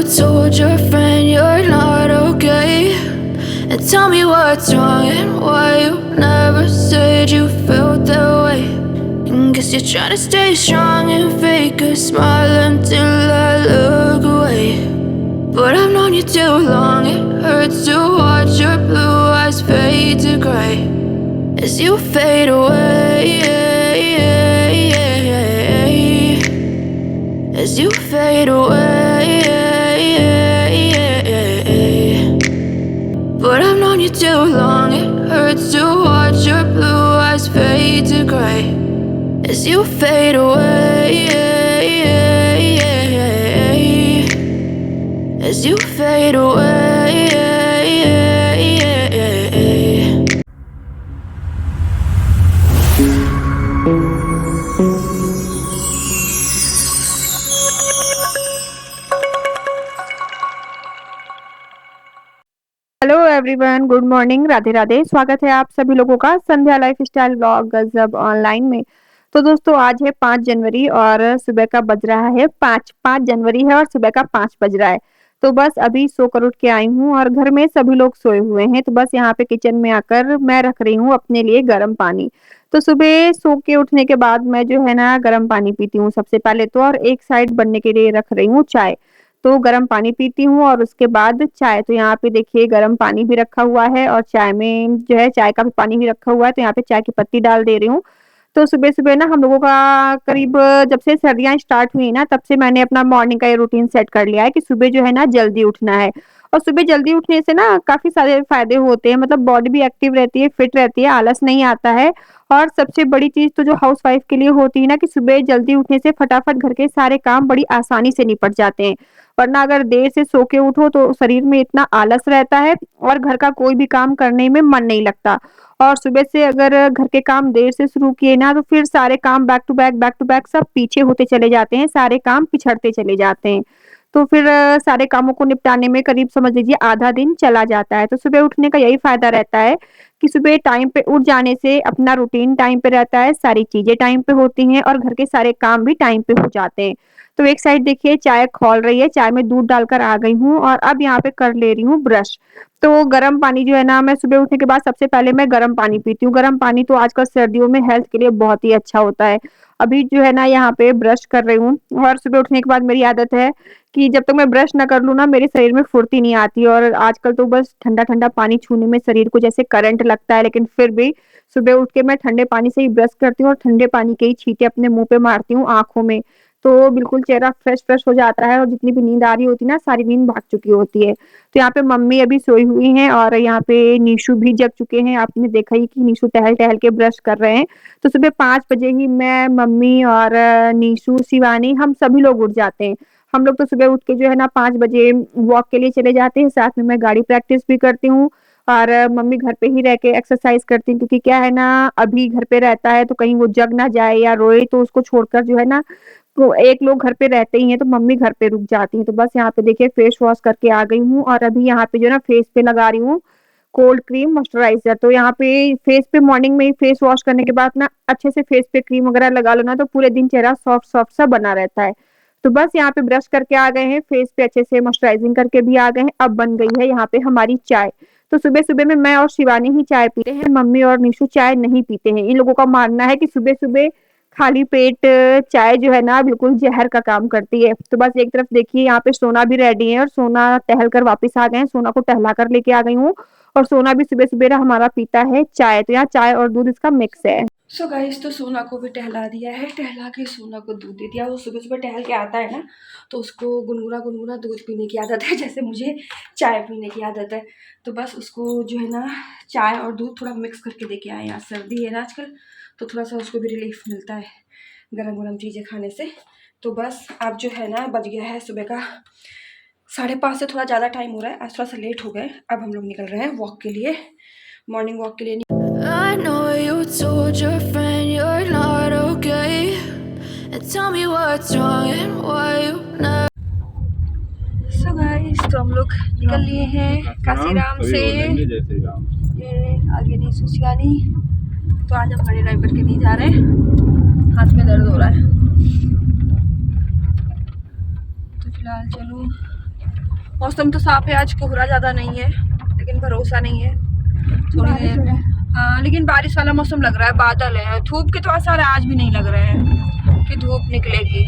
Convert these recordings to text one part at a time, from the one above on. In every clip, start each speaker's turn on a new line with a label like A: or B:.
A: told your friend you're not okay, and tell me what's wrong and why you never said you felt that way. And guess you're trying to stay strong and fake a smile until I look away. But I've known you too long, it hurts to watch your blue eyes fade to gray as you fade away, as you fade away. But I've known you too long, it hurts to watch your blue eyes fade to gray as you fade away, as you fade away.
B: Hello everyone, good morning, Radhe Radhe. स्वागत है आप सभी लोगों का संध्या lifestyle vlog गजब online में। तो दोस्तों आज है 5 जनवरी और सुबह का बज रहा है 5 जनवरी है और सुबह का 5 बज रहा है। तो बस अभी सो कर उठ के आई हूँ और घर में सभी लोग सोए हुए हैं। तो बस यहाँ पे किचन में आकर मैं रख रही हूँ अपने लिए गर्म पानी। तो सुबह सो के उठने के बाद मैं जो है ना गर्म पानी पीती हूँ सबसे पहले तो, और एक साइड बनने के लिए रख रही हूँ चाय। तो गर्म पानी पीती हूँ और उसके बाद चाय। तो यहाँ पे देखिए गर्म पानी भी रखा हुआ है और चाय में जो है चाय का भी पानी भी रखा हुआ है। तो यहाँ पे चाय की पत्ती डाल दे रही हूँ। तो सुबह-सुबह ना हम लोगों का करीब जब से सर्दियाँ स्टार्ट हुई ना तब से मैंने अपना मॉर्निंग का ये रूटीन सेट कर लिया है कि सुबह जो है ना जल्दी उठना है। और सुबह जल्दी उठने से ना काफ़ी सारे फ़ायदे होते हैं, मतलब बॉडी भी एक्टिव रहती है, फिट रहती है, आलस नहीं आता है। और सबसे बड़ी चीज़ तो जो हाउसवाइफ़ के लिए होती है ना कि सुबह जल्दी उठने से फटाफट घर के सारे काम बड़ी आसानी से निपट जाते हैं। वरना अगर देर से सो के उठो तो शरीर में इतना आलस रहता है और घर का कोई भी काम करने में मन नहीं लगता। और सुबह से अगर घर के काम देर से शुरू किए ना तो फिर सारे काम बैक टू बैक सब पीछे होते चले जाते हैं, सारे काम पिछड़ते चले जाते हैं। तो फिर सारे कामों को निपटाने में करीब समझ लीजिए आधा दिन चला जाता है। तो सुबह उठने का यही फ़ायदा रहता है कि सुबह टाइम पे उठ जाने से अपना रूटीन टाइम पे रहता है, सारी चीज़ें टाइम पे होती हैं और घर के सारे काम भी टाइम पे हो जाते हैं। तो एक साइड देखिए चाय खौल रही है, चाय में दूध डालकर आ गई हूँ और अब यहाँ पे कर ले रही हूँ ब्रश। तो गर्म पानी जो है ना मैं सुबह उठने के बाद सबसे पहले मैं गर्म पानी पीती हूँ। गर्म पानी तो आजकल सर्दियों में हेल्थ के लिए बहुत ही अच्छा होता है। अभी जो है ना यहाँ पे ब्रश कर रही हूँ और सुबह उठने के बाद मेरी आदत है कि जब तक मैं ब्रश ना कर लूँ ना मेरे शरीर में फुर्ती नहीं आती। और आजकल तो बस ठंडा-ठंडा पानी छूने में शरीर को जैसे करंट लगता है, लेकिन फिर भी सुबह उठ के मैं ठंडे पानी से ही ब्रश करती हूँ और ठंडे पानी के ही छींटे अपने मुँह पे मारती हूँ, आँखों में। तो बिल्कुल चेहरा फ्रेश हो जाता है और जितनी भी नींद आ रही होती है ना सारी नींद भाग चुकी होती है। तो यहाँ पे मम्मी अभी सोई हुई हैं और यहाँ पे नीशु भी जग चुके हैं। आपने देखा ही कि नीशु टहल-टहल के ब्रश कर रहे हैं। तो सुबह 5 बजे ही मैं, मम्मी और नीशु, शिवानी हम सभी लोग उठ जाते हैं। हम लोग तो सुबह उठ के जो है ना 5 बजे वॉक के लिए चले जाते हैं, साथ में मैं गाड़ी प्रैक्टिस भी करती हूँ और मम्मी घर पे ही रह के एक्सरसाइज़ करती हैं, क्योंकि क्या है ना अभी घर पे रहता है तो कहीं वो जग ना जाए या रोए तो उसको छोड़कर जो है ना तो एक लोग घर पे रहते ही हैं तो मम्मी घर पे रुक जाती हैं। तो बस यहाँ पे देखिए फेस वॉश करके आ गई हूँ और अभी यहाँ पे जो है ना फेस पे लगा रही हूँ कोल्ड क्रीम मॉइस्चराइज़र। तो यहाँ पे फेस पे मॉर्निंग में ही फेस वॉश करने के बाद ना अच्छे से फेस पे क्रीम वगैरह लगा लो ना तो पूरे दिन चेहरा सॉफ्ट सा बना रहता है। तो बस यहाँ पे ब्रश करके आ गए हैं, फेस पे अच्छे से मॉइस्चराइजिंग करके भी आ गए हैं। अब बन गई है यहाँ पे हमारी चाय। तो सुबह-सुबह में मैं और शिवानी ही चाय पीते हैं, मम्मी और निशु चाय नहीं पीते हैं। इन लोगों का मानना है कि सुबह-सुबह खाली पेट चाय जो है ना बिल्कुल ज़हर का काम करती है। तो बस एक तरफ देखिए यहाँ पे सोना भी रेडी है और सोना टहल कर वापस आ गए हैं। सोना को टहला कर लेके आ गई हूँ और सोना भी सुबह-सुबह ना हमारा पीता है चाय। तो यहाँ चाय और दूध इसका मिक्स है।
C: सो गाइस, तो सोना को भी टहला दिया है, टहला के सोना को दूध दे दिया। वो सुबह-सुबह टहल के आता है ना तो उसको गुनगुना दूध पीने की आदत है, जैसे मुझे चाय पीने की आदत है। तो बस उसको जो है ना चाय और दूध थोड़ा मिक्स करके दे के आए। यहाँ सर्दी है ना आजकल तो थोड़ा सा उसको भी रिलीफ मिलता है गरम-गरम चीज़ें खाने से। तो बस अब जो है ना बज गया है सुबह का 5:30 से थोड़ा ज़्यादा टाइम हो रहा है, आज थोड़ा सा लेट हो गए। अब हम लोग निकल रहे हैं वॉक के लिए, मॉर्निंग वॉक के लिए।
A: I know you told your friend you're not okay, and tell me what's wrong and why you never.
C: So guys, तो हम लोग निकल लिए हैं काशीराम से। ये आगे नहीं सुशियानी। तो आज हम गाड़ी ड्राइव करके नहीं जा रहे हैं, हाथ में दर्द हो रहा है। तो फिलहाल चलो मौसम तो साफ है, आज कोहरा ज़्यादा नहीं है, लेकिन भरोसा नहीं है थोड़ी देर। हाँ, लेकिन बारिश वाला मौसम लग रहा है, बादल है। धूप के तो असर आज भी नहीं लग रहे हैं कि धूप निकलेगी।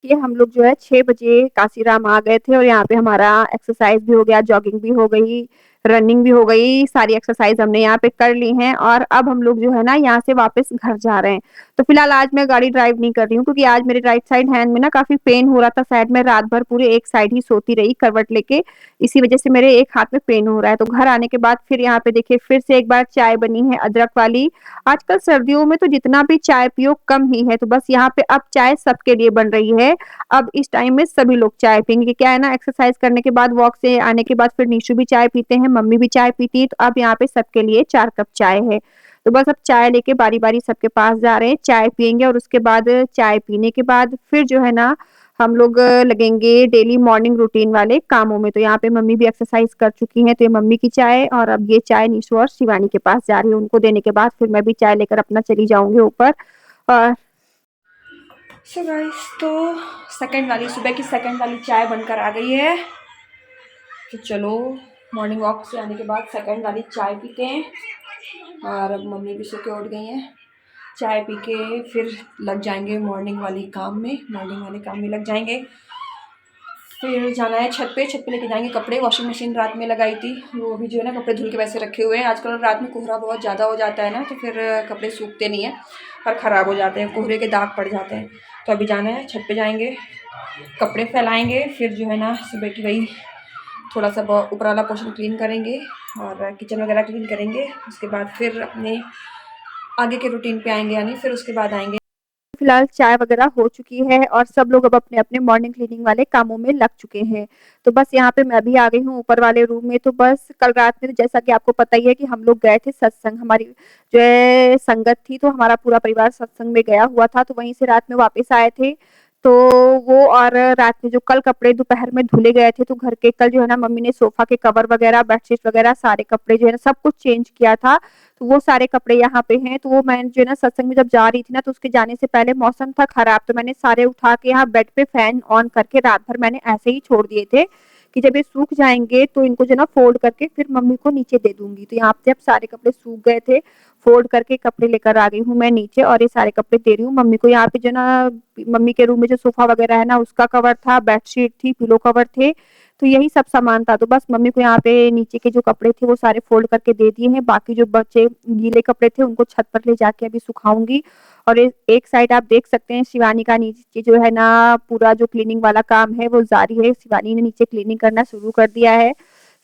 B: ये हम लोग जो है 6 बजे काशीराम आ गए थे और यहाँ पे हमारा एक्सरसाइज भी हो गया, जॉगिंग भी हो गई, रनिंग भी हो गई, सारी एक्सरसाइज हमने यहाँ पे कर ली हैं और अब हम लोग जो है ना यहाँ से वापस घर जा रहे हैं। तो फिलहाल आज मैं गाड़ी ड्राइव नहीं कर रही हूँ क्योंकि आज मेरे राइट साइड हैंड में ना काफी पेन हो रहा था। शायद मैं रात भर पूरे एक साइड ही सोती रही करवट लेके, इसी वजह से मेरे एक हाथ में पेन हो रहा है। तो घर आने के बाद फिर यहाँ पे देखिए फिर से एक बार चाय बनी है अदरक वाली। आजकल सर्दियों में तो जितना भी चाय पियो कम ही है, तो बस यहाँ पे अब चाय सबके लिए बन रही है। अब इस टाइम में सभी लोग चाय पियेंगे। क्या है ना, एक्सरसाइज करने के बाद, वॉक से आने के बाद फिर निशु भी चाय पीते हैं, मम्मी भी चाय पीती है। तो अब यहाँ पे सबके लिए 4 कप चाय है। तो बस अब चाय लेके बारी बारी सबके पास जा रहे हैं, चाय पियेंगे और उसके बाद चाय पीने के बाद फिर जो है ना हम लोग लगेंगे डेली मॉर्निंग रूटीन वाले कामों में। तो यहाँ पे मम्मी भी एक्सरसाइज कर चुकी हैं, तो ये मम्मी की चाय और अब ये चाय निशु और शिवानी के पास जा रही है। उनको देने के बाद फिर मैं भी चाय लेकर अपना चली जाऊंगी ऊपर। और
C: सो गाइस, तो सुबह की सेकंड वाली चाय बनकर आ गई है। तो चलो मॉर्निंग वॉक से आने के बाद सेकंड वाली चाय पीते हैं। और अब मम्मी भी सो के उठ गई हैं। चाय पी के फिर लग जाएंगे मॉर्निंग वाले काम में लग जाएंगे। फिर जाना है छत पे लेके जाएंगे कपड़े। वॉशिंग मशीन रात में लगाई थी, वो भी जो है ना कपड़े धुल के वैसे रखे हुए हैं। आजकल रात में कोहरा बहुत ज़्यादा हो जाता है ना, तो फिर कपड़े सूखते नहीं हैं और ख़राब हो जाते हैं, कोहरे के दाग पड़ जाते हैं। तो अभी जाना है छत पे, जाएंगे कपड़े फैलाएंगे, फिर जो है ना सुबह की वही थोड़ा सा ऊपर वाला पोर्शन क्लीन करेंगे और किचन वगैरह क्लीन करेंगे। उसके बाद फिर अपने आगे के रूटीन पे आएंगे, यानी फिर उसके बाद आएंगे।
B: फिलहाल चाय वगैरह हो चुकी है और सब लोग अब अपने अपने मॉर्निंग क्लीनिंग वाले कामों में लग चुके हैं। तो बस यहाँ पे मैं भी आ गई हूँ ऊपर वाले रूम में। तो बस कल रात में तो जैसा कि आपको पता ही है कि हम लोग गए थे सत्संग, हमारी जो है संगत थी, तो हमारा पूरा परिवार सत्संग में गया हुआ था। तो वहीं से रात में वापस आए थे। तो वो और रात में जो कल कपड़े दोपहर में धुले गए थे, तो घर के कल जो है ना मम्मी ने सोफा के कवर वगैरह, बेडशीट वगैरह सारे कपड़े जो है ना सब कुछ चेंज किया था। तो वो सारे कपड़े यहाँ पे हैं। तो वो मैं जो है ना सत्संग में जब जा रही थी ना, तो उसके जाने से पहले मौसम था खराब, तो मैंने सारे उठा के यहाँ बेड पे फैन ऑन करके रात भर मैंने ऐसे ही छोड़ दिए थे कि जब ये सूख जाएंगे तो इनको जो ना फोल्ड करके फिर मम्मी को नीचे दे दूंगी। तो यहाँ पे अब सारे कपड़े सूख गए थे, फोल्ड करके कपड़े लेकर आ गई हूँ मैं नीचे और ये सारे कपड़े दे रही हूँ मम्मी को। यहाँ पे जो ना मम्मी के रूम में जो सोफा वगैरह है ना उसका कवर था, बेडशीट थी, पिलो कवर थे, तो यही सब सामान था। तो बस मम्मी को यहाँ पे नीचे के जो कपड़े थे वो सारे फोल्ड करके दे दिए हैं। बाकी जो बचे गीले कपड़े थे उनको छत पर ले जाके अभी सुखाऊंगी। और एक साइड आप देख सकते हैं शिवानी का नीचे जो है ना पूरा जो क्लीनिंग वाला काम है वो जारी है। शिवानी ने नीचे क्लीनिंग करना शुरू कर दिया है।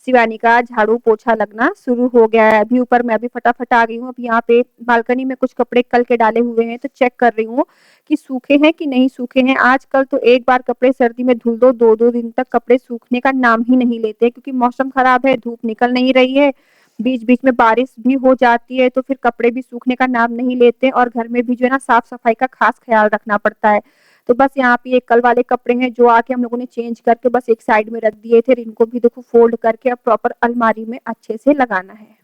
B: शिवानी का झाड़ू पोछा लगना शुरू हो गया है। अभी ऊपर मैं भी फटाफट आ गई हूँ। अब यहाँ पे बालकनी में कुछ कपड़े कल के डाले हुए हैं, तो चेक कर रही हूँ कि सूखे हैं कि नहीं सूखे हैं। आजकल तो एक बार कपड़े सर्दी में धुल दो, 2-2 दिन तक कपड़े सूखने का नाम ही नहीं लेते, क्योंकि मौसम खराब है, धूप निकल नहीं रही है, बीच बीच में बारिश भी हो जाती है, तो फिर कपड़े भी सूखने का नाम नहीं लेते और घर में भी जो है ना साफ सफाई का खास ख्याल रखना पड़ता है। तो बस यहाँ पे ये कल वाले कपड़े हैं जो आके हम लोगों ने चेंज करके बस एक साइड में रख दिए थे। इनको भी देखो फोल्ड करके अब प्रॉपर अलमारी में अच्छे से लगाना है।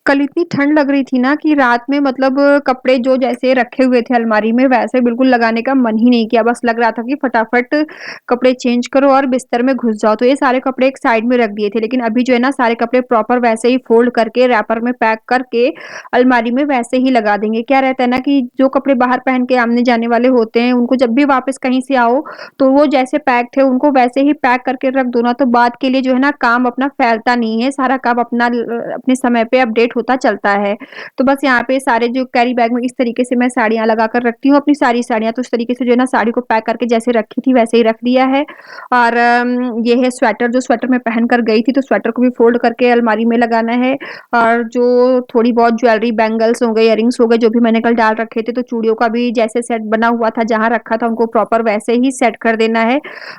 B: कल इतनी ठंड लग रही थी ना कि रात में मतलब कपड़े जो जैसे रखे हुए थे अलमारी में वैसे बिल्कुल लगाने का मन ही नहीं किया। बस लग रहा था कि फटाफट कपड़े चेंज करो और बिस्तर में घुस जाओ। तो ये सारे कपड़े एक साइड में रख दिए थे, लेकिन अभी जो है ना सारे कपड़े प्रॉपर वैसे ही फोल्ड करके रैपर में पैक करके अलमारी में वैसे ही लगा देंगे। क्या रहता है ना कि जो कपड़े बाहर पहन के आने जाने वाले होते हैं उनको जब भी वापस कहीं से आओ तो वो जैसे पैक थे उनको वैसे ही पैक करके रख दो ना, तो बाद के लिए जो है ना काम अपना फैलता नहीं है, सारा काम अपना अपने समय पे अपडेट होता चलता है। तो बस यहाँ पे सारे जो कैरी बैग में इस तरीके से मैं साड़ियाँ लगा कर रखती हूँ अपनी सारी साड़ियाँ। तो इस तरीके से जो है ना साड़ी को पैक करके जैसे रखी थी वैसे ही रख दिया है। और ये है स्वेटर, जो स्वेटर मैं पहन कर गई थी, तो स्वेटर को भी फोल्ड करके अलमारी में लगाना है। और जो थोड़ी बहुत ज्वेलरी, बैंगल्स हो गए, इयररिंग्स हो गए, जो भी मैंने कल डाल रखे थे, तो चूड़ियों का भी जैसे सेट बना हुआ था जहाँ रखा था उनको प्रॉपर वैसे ही सेट कर देना है।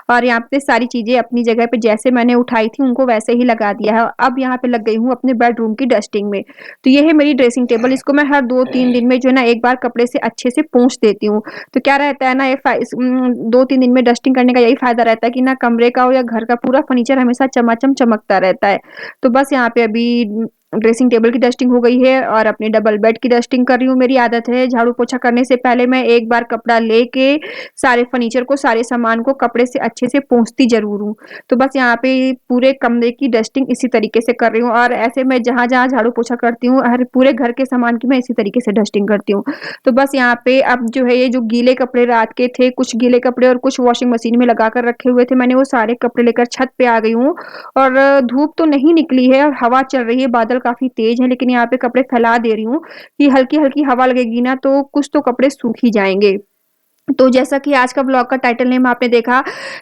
B: और यहाँ पे सारी चीजें अपनी जगह पे जैसे मैंने उठाई थी उनको वैसे ही लगा दिया है। अब यहाँ पे लग गई हूँ अपने बेडरूम की डस्टिंग में। तो ये है मेरी ड्रेसिंग टेबल, इसको मैं हर 2-3 दिन में जो है ना एक बार कपड़े से अच्छे से पोंछ देती हूँ। तो क्या रहता है ना, ये 2-3 दिन में डस्टिंग करने का यही फायदा रहता है कि ना कमरे का हो या घर का पूरा फर्नीचर हमेशा चमाचम चमकता रहता है। तो बस यहाँ पे अभी ड्रेसिंग टेबल की डस्टिंग हो गई है और अपने डबल बेड की डस्टिंग कर रही हूँ। मेरी आदत है झाड़ू पोछा करने से पहले मैं एक बार कपड़ा लेके सारे फर्नीचर को, सारे सामान को कपड़े से अच्छे से पोंछती ज़रूर हूँ। तो बस यहाँ पे पूरे कमरे की डस्टिंग इसी तरीके से कर रही हूँ और ऐसे मैं जहाँ-जहाँ झाड़ू पोछा करती हूँ, हर पूरे घर के सामान की मैं इसी तरीके से डस्टिंग करती हूँ। तो बस यहाँ पे अब जो है ये जो गीले कपड़े रात के थे, कुछ गीले कपड़े और कुछ वॉशिंग मशीन में लगा कर रखे हुए थे, मैंने वो सारे कपड़े लेकर छत पे आ गई हूँ और धूप तो नहीं निकली है और हवा चल रही है, बादल काफ़ी तेज़ हैं, लेकिन यहाँ पे कपड़े फैला दे रही हूँ कि हल्की-हल्की हवा लगेगी ना तो कुछ तो कपड़े सूख ही जाएँगे। तो जैसा कि आज का ब्लॉग का टाइटल नेम आपने देखा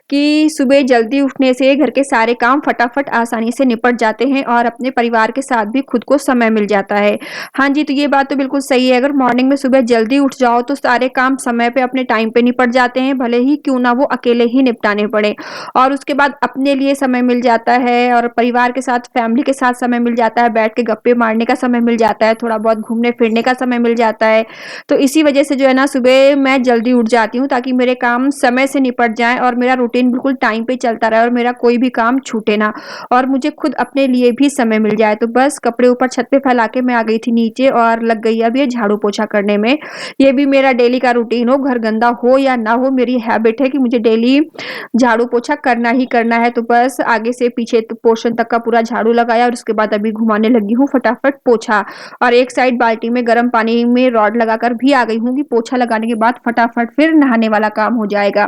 B: कि सुबह जल्दी उठने से घर के सारे काम फटाफट आसानी से निपट जाते हैं और अपने परिवार के साथ भी खुद को समय मिल जाता है। हाँ जी, तो ये बात तो बिल्कुल सही है, अगर मॉर्निंग में सुबह जल्दी उठ जाओ तो सारे काम समय पे अपने टाइम पे निपट जाते हैं, भले ही क्यों ना वो अकेले ही निपटाने पड़े और उसके बाद अपने लिए समय मिल जाता है और परिवार के साथ, फैमिली के साथ समय मिल जाता है, बैठ के गप्पे मारने का समय मिल जाता है, थोड़ा बहुत घूमने-फिरने का समय मिल जाता है। तो इसी वजह से जो है ना सुबह मैं जल्दी उठ जाती हूँ ताकि मेरे काम समय से निपट जाएँ और मेरा रूटीन बिल्कुल टाइम पे चलता रहे और मेरा कोई भी काम छूटे ना और मुझे खुद अपने लिए भी समय मिल जाए। तो बस कपड़े ऊपर छत पे फैला के मैं आ गई थी नीचे और लग गई अब ये झाड़ू पोछा करने में। ये भी मेरा डेली का रूटीन हो, घर गंदा हो या ना हो, मेरी हैबिट है कि मुझे डेली झाड़ू पोछा करना ही करना है। तो बस आगे से पीछे पोर्शन तक का पूरा झाड़ू लगाया और उसके बाद अभी घुमाने लगी हूँ फटाफट पोछा और एक साइड बाल्टी में गर्म पानी में रॉड लगाकर भी आ गई हूँ कि पोछा लगाने के बाद फटाफट फिर नहाने वाला काम हो जाएगा।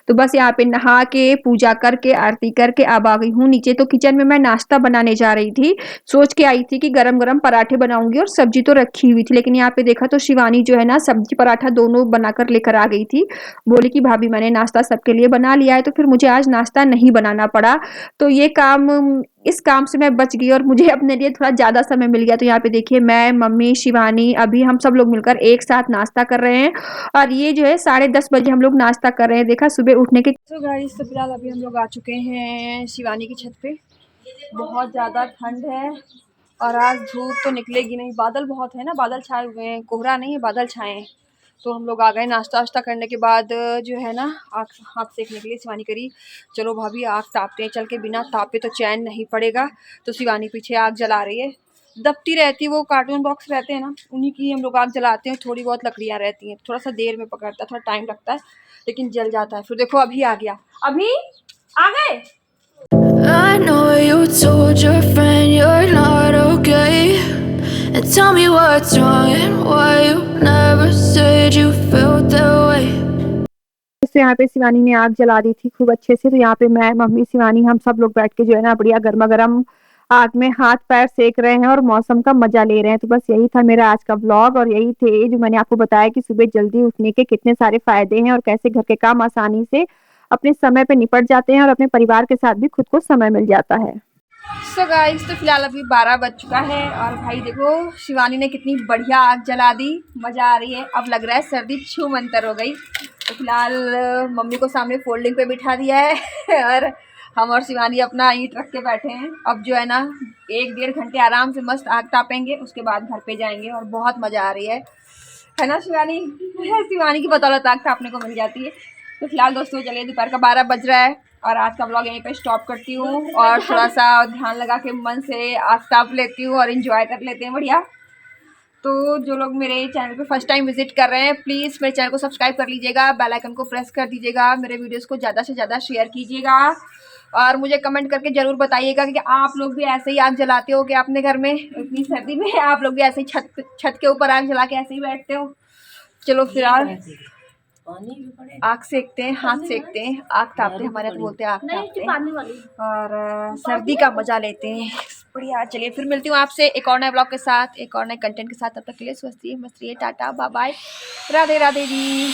B: तो बस यहाँ पे नहा के, पूजा करके, आरती करके अब आ गई हूँ नीचे। तो किचन में मैं नाश्ता बनाने जा रही थी। सोच के आई थी कि गरम-गरम पराठे बनाऊँगी और सब्जी तो रखी हुई थी, लेकिन यहाँ पे देखा तो शिवानी जो है ना सब्जी पराठा दोनों बनाकर लेकर आ गई थी। बोली कि भाभी मैंने नाश्ता सबके लिए बना लिया है, तो फिर मुझे आज नाश्ता नहीं बनाना पड़ा। तो ये काम इस काम से मैं बच गई और मुझे अपने लिए थोड़ा ज़्यादा समय मिल गया। तो यहाँ पे देखिए मैं, मम्मी, शिवानी, अभी हम सब लोग मिलकर एक साथ नाश्ता कर रहे हैं और ये जो है 10:30 बजे हम लोग नाश्ता कर रहे हैं। देखा सुबह उठने के
C: तो गाइस, तो फिलहाल अभी हम लोग आ चुके हैं शिवानी की छत पे। बहुत ज़्यादा ठंड है और आज धूप तो निकलेगी नहीं, बादल बहुत है ना, बादल छाए हुए हैं, कोहरा नहीं है, बादल छाए हैं। तो हम लोग आ गए नाश्ता वाश्ता करने के बाद जो है ना आग हाथ सेकने के लिए। शिवानी करी चलो भाभी आग तापते हैं, चल के बिना तापे तो चैन नहीं पड़ेगा। तो शिवानी पीछे आग जला रही है, दबती रहती, वो कार्टून बॉक्स रहते हैं ना उन्हीं की हम लोग आग जलाते हैं। थोड़ी बहुत लकड़ियाँ रहती हैं, थोड़ा सा देर में पकड़ता है, थोड़ा टाइम लगता है, लेकिन जल जाता है। फिर देखो अभी आ गया, अभी आ गए।
A: I know you told your friend you're not okay. And tell me what's wrong and why you never said you felt that way.
B: तो यहाँ पे शिवानी ने आग जला दी थी खूब अच्छे से। तो यहाँ पे मैं, मम्मी, शिवानी हम सब लोग बैठ के जो है ना बढ़िया गर्मा-गर्म आग में हाथ पैर सेक रहे हैं और मौसम का मजा ले रहे हैं। तो बस यही था मेरा आज का व्लॉग और यही थे जो मैंने आपको बताया कि सुबह जल्दी उठने के कितने सारे फायदे हैं और कैसे घर के काम आसानी से अपने समय पे निपट जाते हैं और अपने परिवार के साथ भी खुद को समय मिल जाता है।
C: सो गाइस, तो फिलहाल अभी 12 बज चुका है और भाई देखो शिवानी ने कितनी बढ़िया आग जला दी, मज़ा आ रही है। अब लग रहा है सर्दी छू मंतर हो गई। तो फिलहाल मम्मी को सामने फोल्डिंग पे बिठा दिया है और हम और शिवानी अपना ईंट रख के बैठे हैं। अब जो है ना 1-1.5 घंटे आराम से मस्त आग तापेंगे, उसके बाद घर पे जाएंगे और बहुत मज़ा आ रही है ना शिवानी? शिवानी की बदौलत आग तापने को मिल जाती है। तो फिलहाल दोस्तों चलिए, दोपहर का 12 बज रहा है और आज का ब्लॉग यहीं पे स्टॉप करती हूँ और थोड़ा सा ध्यान लगा के मन से आग ताप लेती हूँ और एंजॉय कर लेते हैं बढ़िया। तो जो लोग मेरे चैनल पे फर्स्ट टाइम विजिट कर रहे हैं प्लीज़ मेरे चैनल को सब्सक्राइब कर लीजिएगा, बेल आइकन को प्रेस कर दीजिएगा, मेरे वीडियोस को ज़्यादा से ज़्यादा शेयर कीजिएगा और मुझे कमेंट करके ज़रूर बताइएगा कि आप लोग भी ऐसे ही आग जलाते हो क्या अपने घर में इतनी सर्दी में? आप लोग भी ऐसे ही छत के ऊपर आग जला के ऐसे ही बैठते हो? चलो फिलहाल आग सेकते हैं, हाथ सेकते हैं, आग तापते हैं, हमारे तो बोलते हैं आग तापते हैं और सर्दी का मजा लेते हैं बढ़िया। चलिए फिर मिलती हूँ आपसे एक और नए ब्लॉग के साथ, एक और नए कंटेंट के साथ। तब तक के लिए स्वस्थ रहिए, मस्त रहिए, tata bye bye, Radhe Radhe जी।